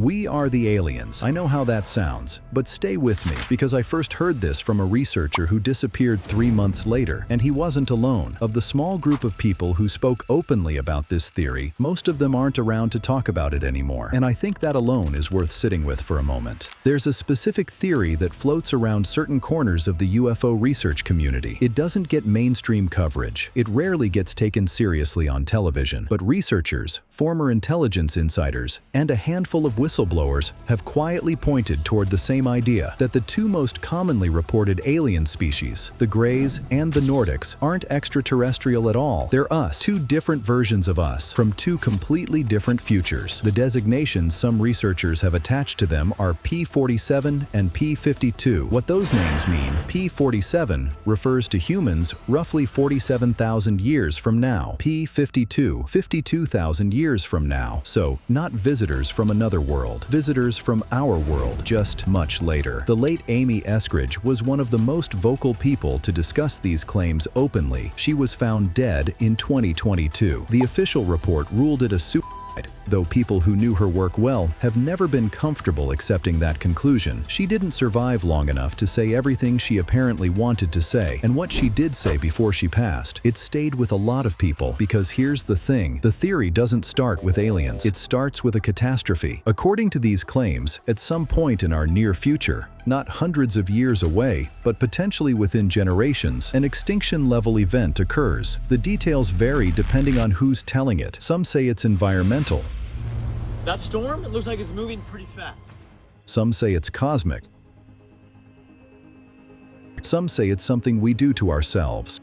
We are the aliens. I know how that sounds, but stay with me, because I first heard this from a researcher who disappeared 3 months later, and he wasn't alone. Of the small group of people who spoke openly about this theory, most of them aren't around to talk about it anymore, and I think that alone is worth sitting with for a moment. There's a specific theory that floats around certain corners of the UFO research community. It doesn't get mainstream coverage. It rarely gets taken seriously on television, but researchers, former intelligence insiders, and a handful of whistleblowers have quietly pointed toward the same idea, that the two most commonly reported alien species, the Greys and the Nordics, aren't extraterrestrial at all. They're us, two different versions of us, from two completely different futures. The designations some researchers have attached to them are P-47 and P-52. What those names mean: P-47 refers to humans roughly 47,000 years from now, P-52, 52,000 years from now. So, not visitors from another world, visitors from our world, just much later. The late Amy Eskridge was one of the most vocal people to discuss these claims openly. She was found dead in 2022. The official report ruled it a suicide, though people who knew her work well have never been comfortable accepting that conclusion. She didn't survive long enough to say everything she apparently wanted to say, and what she did say before she passed, it stayed with a lot of people, because here's the thing: the theory doesn't start with aliens. It starts with a catastrophe. According to these claims, at some point in our near future, not hundreds of years away, but potentially within generations, an extinction-level event occurs. The details vary depending on who's telling it. Some say it's environmental. That storm, it looks like it's moving pretty fast. Some say it's cosmic. Some say it's something we do to ourselves.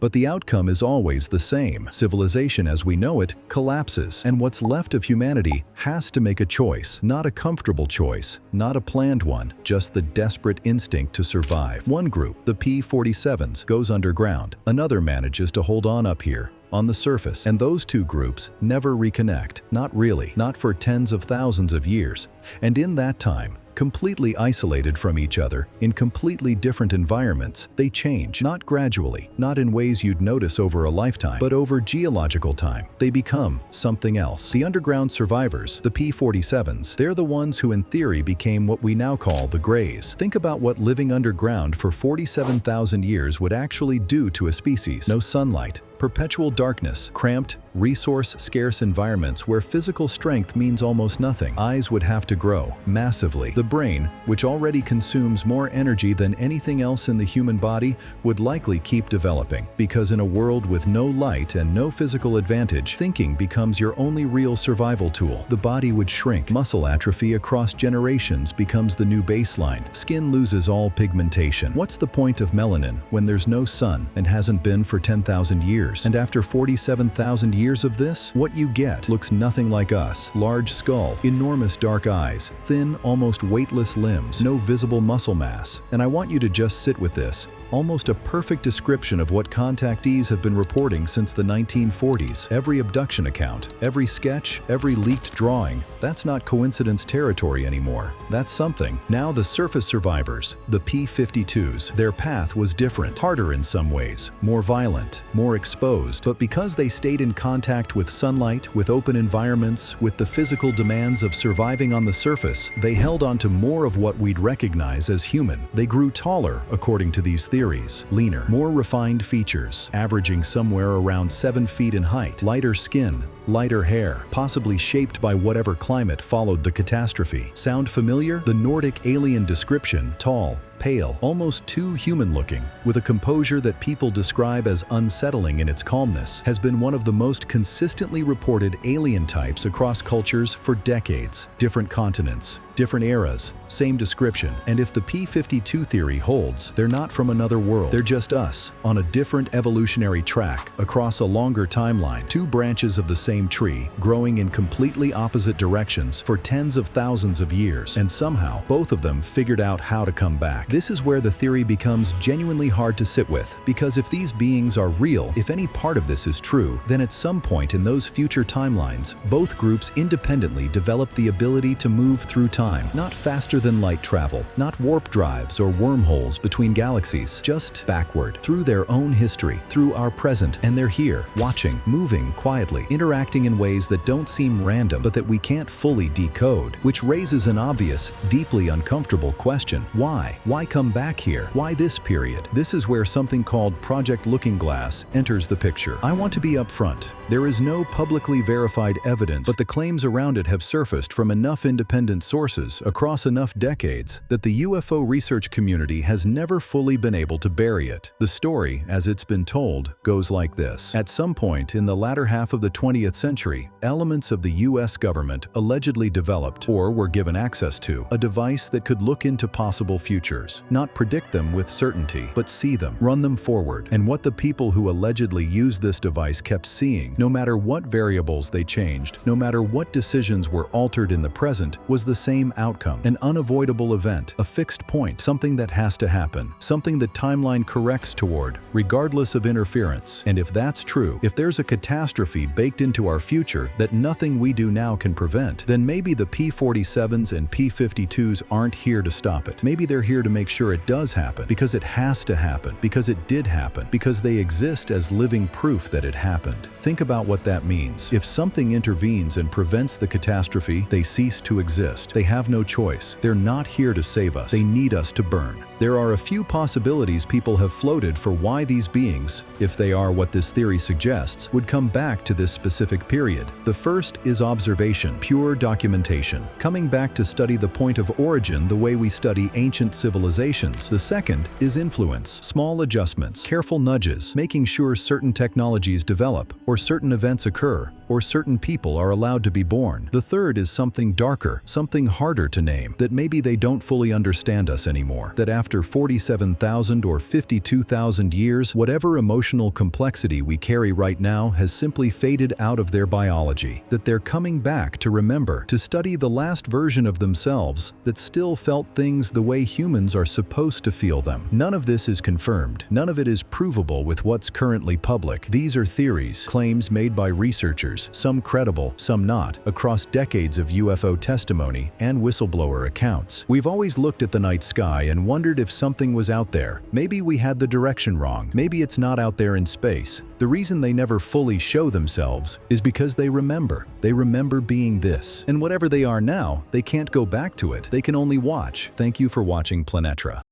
But the outcome is always the same. Civilization as we know it collapses, and what's left of humanity has to make a choice. Not a comfortable choice, not a planned one, just the desperate instinct to survive. One group, the P-47s, goes underground. Another manages to hold on up here, on the surface, and those two groups never reconnect. Not really, not for tens of thousands of years. And in that time, completely isolated from each other, in completely different environments, they change. Not gradually, not in ways you'd notice over a lifetime, but over geological time. They become something else. The underground survivors, the P-47s, they're the ones who in theory became what we now call the Greys. Think about what living underground for 47,000 years would actually do to a species. No sunlight, perpetual darkness, cramped, resource-scarce environments where physical strength means almost nothing. Eyes would have to grow massively. The brain, which already consumes more energy than anything else in the human body, would likely keep developing, because in a world with no light and no physical advantage, thinking becomes your only real survival tool. The body would shrink. Muscle atrophy across generations becomes the new baseline. Skin loses all pigmentation. What's the point of melanin when there's no sun and hasn't been for 10,000 years? And after 47,000 years of this, what you get looks nothing like us. Large skull, enormous dark eyes, thin, almost weightless limbs, no visible muscle mass. And I want you to just sit with this. Almost a perfect description of what contactees have been reporting since the 1940s. Every abduction account, every sketch, every leaked drawing, that's not coincidence territory anymore. That's something. Now the surface survivors, the P-52s, their path was different, harder in some ways, more violent, more exposed. But because they stayed in contact with sunlight, with open environments, with the physical demands of surviving on the surface, they held on to more of what we'd recognize as human. They grew taller, according to these theories, leaner, more refined features, averaging somewhere around 7 feet in height, lighter skin, lighter hair, possibly shaped by whatever climate followed the catastrophe. Sound familiar? The Nordic alien description: tall, pale, almost too human-looking, with a composure that people describe as unsettling in its calmness, has been one of the most consistently reported alien types across cultures for decades. Different continents, different eras, same description. And if the P-52 theory holds, they're not from another world. They're just us, on a different evolutionary track, across a longer timeline. Two branches of the same tree, growing in completely opposite directions for tens of thousands of years. And somehow, both of them figured out how to come back. back. This is where the theory becomes genuinely hard to sit with, because if these beings are real, if any part of this is true, then at some point in those future timelines, both groups independently develop the ability to move through time, not faster than light travel, not warp drives or wormholes between galaxies, just backward, through their own history, through our present, and they're here, watching, moving quietly, interacting in ways that don't seem random, but that we can't fully decode, which raises an obvious, deeply uncomfortable question. Why? Why come back here? Why this period? This is where something called Project Looking Glass enters the picture. I want to be upfront. There is no publicly verified evidence, but the claims around it have surfaced from enough independent sources across enough decades that the UFO research community has never fully been able to bury it. The story, as it's been told, goes like this. At some point in the latter half of the 20th century, elements of the US government allegedly developed, or were given access to, a device that could look into possible futures, not predict them with certainty, but see them, run them forward. And what the people who allegedly used this device kept seeing, no matter what variables they changed, no matter what decisions were altered in the present, was the same outcome, an unavoidable event, a fixed point, something that has to happen, something the timeline corrects toward, regardless of interference. And if that's true, if there's a catastrophe baked into our future that nothing we do now can prevent, then maybe the P-47s and P-52s aren't here to stop it. Maybe they're here to make sure it does happen, because it has to happen, because it did happen, because they exist as living proof that it happened. Think about what that means. If something intervenes and prevents the catastrophe, they cease to exist. They have no choice. They're not here to save us. They need us to burn. There are a few possibilities people have floated for why these beings, if they are what this theory suggests, would come back to this specific period. The first is observation, pure documentation, coming back to study the point of origin the way we study ancient civilizations. The second is influence, small adjustments, careful nudges, making sure certain technologies develop, or certain events occur, or certain people are allowed to be born. The third is something darker, something harder to name, that maybe they don't fully understand us anymore, that after 47,000 or 52,000 years, whatever emotional complexity we carry right now has simply faded out of their biology, that they're coming back to remember, to study the last version of themselves that still felt things the way humans are supposed to feel them. None of this is confirmed. None of it is provable with what's currently public. These are theories, claims made by researchers, some credible, some not, across decades of UFO testimony and whistleblower accounts. We've always looked at the night sky and wondered if something was out there. Maybe we had the direction wrong. Maybe it's not out there in space. The reason they never fully show themselves is because they remember. They remember being this. And whatever they are now, they can't go back to it. They can only watch. Thank you for watching Planetra.